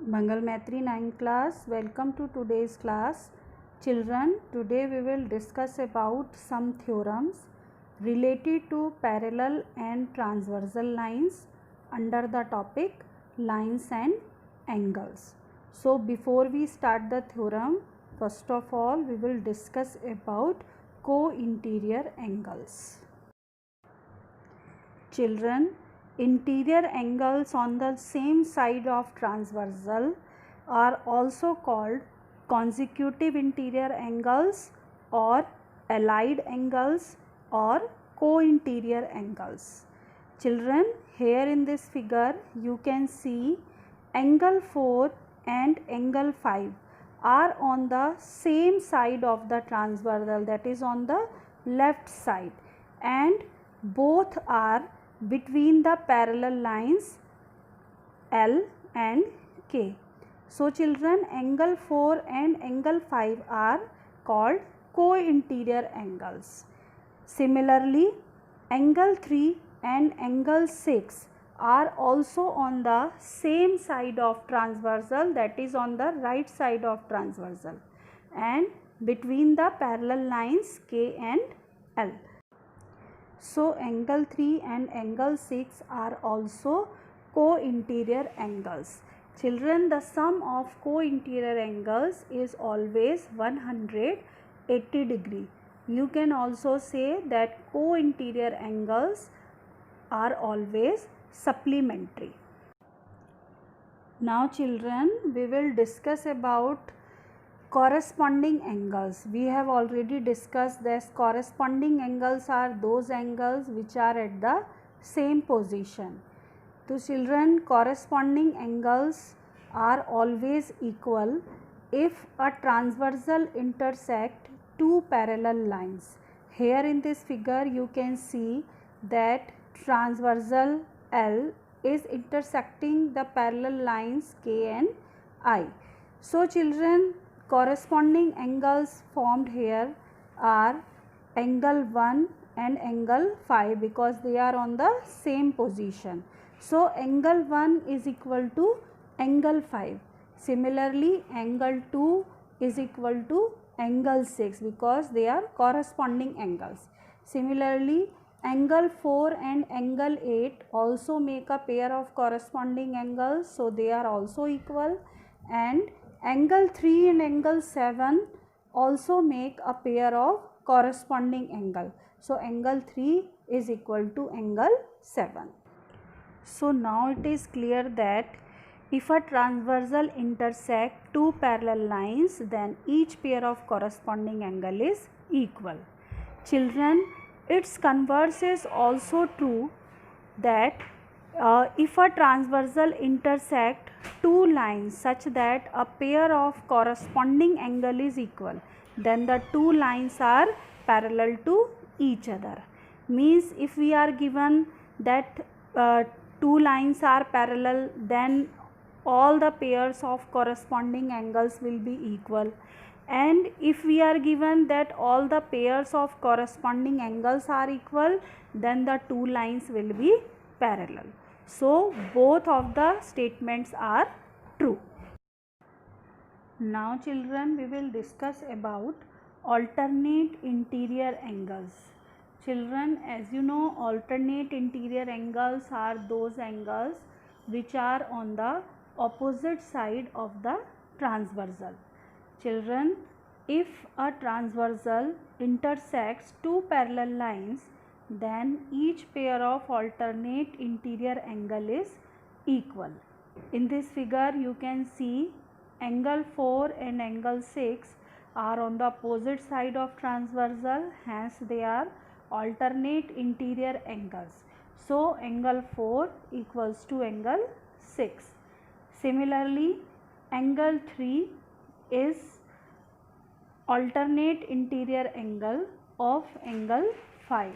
Mangal Maitri 9th class, welcome to today's class. Children, today we will discuss about some theorems related to parallel and transversal lines under the topic lines and angles. So before we start the theorem, first of all we will discuss about co-interior angles. Children, interior angles on the same side of transversal are also called consecutive interior angles or allied angles or co-interior angles. Children, here in this figure you can see angle 4 and angle 5 are on the same side of the transversal, that is on the left side, and both are between the parallel lines L and K. So children, angle 4 and angle 5 are called co-interior angles. Similarly, angle 3 and angle 6 are also on the same side of transversal, that is on the right side of transversal, and between the parallel lines K and L. So angle 3 and angle 6 are also co-interior angles. Children, the sum of co-interior angles is always 180 degree. You can also say that co-interior angles are always supplementary. Now children, we will discuss about corresponding angles. We have already discussed that corresponding angles are those angles which are at the same position. To children, corresponding angles are always equal if a transversal intersect two parallel lines. Here in this figure you can see that transversal L is intersecting the parallel lines K and I. So children, corresponding angles formed here are angle 1 and angle 5 because they are on the same position. So angle 1 is equal to angle 5. Similarly, angle 2 is equal to angle 6 because they are corresponding angles. Similarly, angle 4 and angle 8 also make a pair of corresponding angles, so they are also equal, and angle 3 and angle 7 also make a pair of corresponding angle. So angle 3 is equal to angle 7. So now it is clear that if a transversal intersect two parallel lines, then each pair of corresponding angle is equal. Children, its converse is also true, that if a transversal intersect two lines such that a pair of corresponding angle is equal, then the two lines are parallel to each other. Means if we are given that two lines are parallel, then all the pairs of corresponding angles will be equal, and if we are given that all the pairs of corresponding angles are equal, then the two lines will be parallel. So both of the statements are true. Now children, we will discuss about alternate interior angles. Children, as you know, alternate interior angles are those angles which are on the opposite side of the transversal. Children, if a transversal intersects two parallel lines, then each pair of alternate interior angle is equal. In this figure you can see angle 4 and angle 6 are on the opposite side of transversal, hence they are alternate interior angles. So angle 4 equals to angle 6. Similarly, angle 3 is alternate interior angle of angle 5.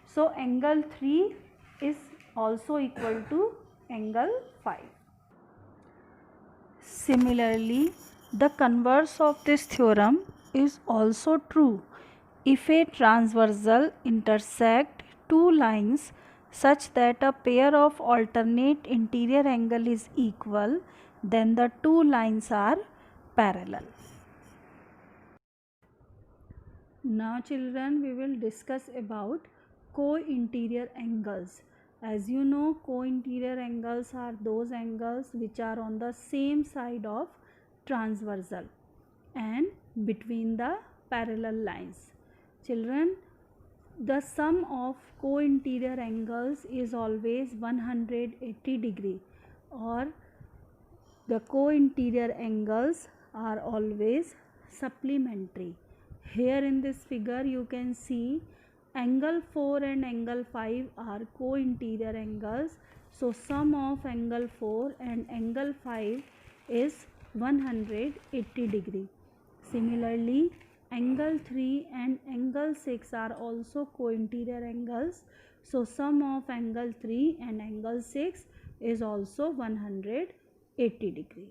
So angle 3 is also equal to angle 5. Similarly, the converse of this theorem is also true. If a transversal intersect two lines such that a pair of alternate interior angle is equal, then the two lines are parallel. Now children, we will discuss about co-interior angles. As you know, co-interior angles are those angles which are on the same side of transversal and between the parallel lines. Children, the sum of co-interior angles is always 180 degree, or the co-interior angles are always supplementary. Here in this figure you can see angle 4 and angle 5 are co-interior angles. So sum of angle 4 and angle 5 is 180 degree. Similarly, angle 3 and angle 6 are also co-interior angles. So sum of angle 3 and angle 6 is also 180 degree.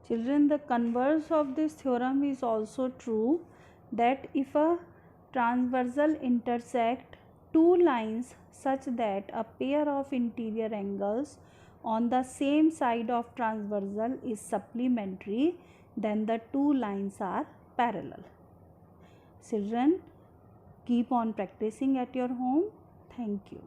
Children, the converse of this theorem is also true, that if a transversal intersect two lines such that a pair of interior angles on the same side of transversal is supplementary, then the two lines are parallel. Children, keep on practicing at your home. Thank you.